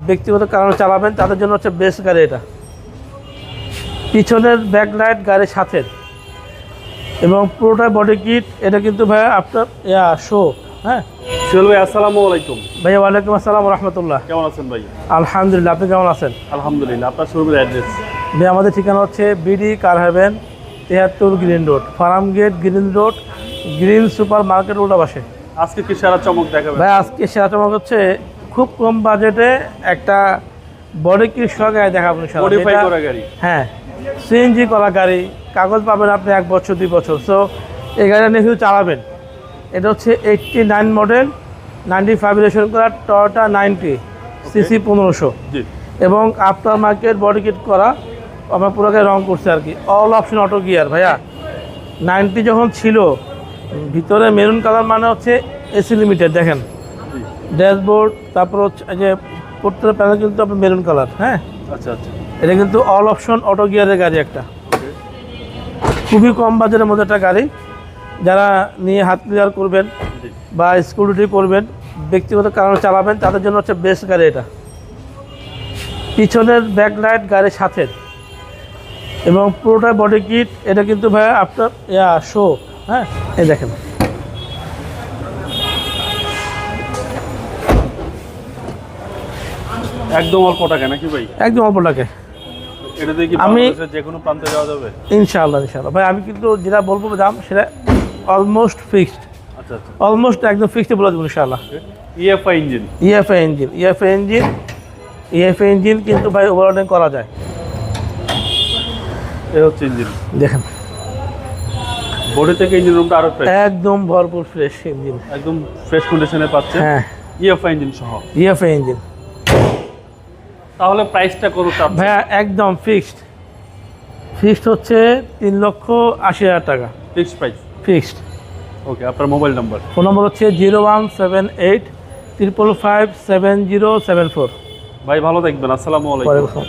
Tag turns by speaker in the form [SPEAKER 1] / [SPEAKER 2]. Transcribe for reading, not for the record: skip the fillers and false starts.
[SPEAKER 1] ব্যক্তিগত কারণে চালাবেন তাদের জন্য হচ্ছে বেস্ট গাড়ি এটা। পিছনের ব্যাকলাইট গাড়ির সাথে এবং পুরোটা বডি কিট। এটা কিন্তু ভাইয়া আপনার শো। হ্যাঁ
[SPEAKER 2] সোহেল ভাই, আসসালামু আলাইকুম।
[SPEAKER 1] ভাইয়া, ওয়ালাইকুম আসসালাম রহমতুল্লাহ।
[SPEAKER 2] কেমন আছেন ভাই?
[SPEAKER 1] আলহামদুলিল্লাহ, আপনি কেমন আছেন?
[SPEAKER 2] আলহামদুলিল্লাহ। আপনার শোরুমের অ্যাড্রেস?
[SPEAKER 1] ভাই, আমাদের ঠিকানা হচ্ছে BD car heaven 73 green road, Farmgate green road, green super market উল্টা পাশে।
[SPEAKER 2] আজকে কি সেরা চমক দেখাবেন
[SPEAKER 1] ভাই, আজকে সেরা চমক হচ্ছে খুব কম বাজেটে একটা বডি কিট সহ গাড়ি দেখাবো ইনশাআল্লাহ।
[SPEAKER 2] মডিফাই করা গাড়ি।
[SPEAKER 1] হ্যাঁ, সিএনজি করা গাড়ি, কাগজ পাবেন আপনি 1 বছর 2 বছর। সো এই গাড়িটা নিয়ে শুধু চালাবেন। এটা হচ্ছে 89 মডেল, 95 রেজিস্ট্রেশন করা টয়োটা 90 সিসি 1500
[SPEAKER 2] জি।
[SPEAKER 1] এবং আফটার মার্কেট বডি কিট করা। আমরা পুরোকে রং করছে আর কি, অল অপশন অটো গিয়ার। ভাইয়া 90 যখন ছিল ভিতরে মেরুন কালার, মানে হচ্ছে এসি লিমিটেড। দেখেন ড্যাশবোর্ড, তারপর হচ্ছে এই যে প্রত্যেকটা প্যানেল কিন্তু আপনার মেরুন কালার। হ্যাঁ,
[SPEAKER 2] আচ্ছা আচ্ছা।
[SPEAKER 1] এটা কিন্তু অল অপশন অটো গিয়ারের গাড়ি একটা। খুবই কম বাজারের মধ্যে একটা গাড়ি। যারা নিয়ে হাত ক্লিয়ার করবেন
[SPEAKER 2] জি।
[SPEAKER 1] বা স্কুল ডিউটি করবেন, ব্যক্তিগত কারণে চালাবেন তাদের জন্য হচ্ছে বেস্ট গাড়ি এটা। পিছনের ব্যাকলাইট গাড়ির সাথে এবং পুরোটা বডি কিট। এটা কিন্তু ভাইয়া আপনার শো। হ্যাঁ, এই দেখেন
[SPEAKER 2] একদম অল্প টাকা নাকি ভাই?
[SPEAKER 1] একদম অল্প টাকা।
[SPEAKER 2] এটা দিয়ে কি বাংলাদেশের যে কোনো প্রান্তে যাওয়া যাবে?
[SPEAKER 1] ইনশাআল্লাহ ইনশাআল্লাহ। ভাই, আমি কিন্তু যেটা বলবো দাম সেটা অলমোস্ট ফিক্সড।
[SPEAKER 2] আচ্ছা আচ্ছা।
[SPEAKER 1] অলমোস্ট একদম ফিক্সড বলে দেবো ইনশাআল্লাহ।
[SPEAKER 2] EFI engine.
[SPEAKER 1] ইএফআই ইঞ্জিন কিন্তু ভাই ওভারলোডিং করা যায়।
[SPEAKER 2] এই হচ্ছে ইঞ্জিন।
[SPEAKER 1] দেখেন
[SPEAKER 2] বডি থেকে ইঞ্জিন রুমটা আরো ফ্রেশ,
[SPEAKER 1] একদম ভরপুর ফ্রেশ ইঞ্জিন।
[SPEAKER 2] একদম ফ্রেশ কন্ডিশনে পাচ্ছে।
[SPEAKER 1] হ্যাঁ,
[SPEAKER 2] ইএফআই ইঞ্জিন সহ।
[SPEAKER 1] EFI engine.
[SPEAKER 2] তাহলে প্রাইসটা কত চাচ্ছেন?
[SPEAKER 1] ভাইয়া একদম ফিক্সড হচ্ছে 3,80,000 টাকা।
[SPEAKER 2] Fixed price.
[SPEAKER 1] ফিক্সড।
[SPEAKER 2] ওকে, আপনার মোবাইল নাম্বার?
[SPEAKER 1] ফোন নম্বর হচ্ছে 0178 555 7074।
[SPEAKER 2] ভাই ভালো থাকবেন। আসসালামু আলাইকুম।
[SPEAKER 1] ওয়ালাইকুম আসসালাম।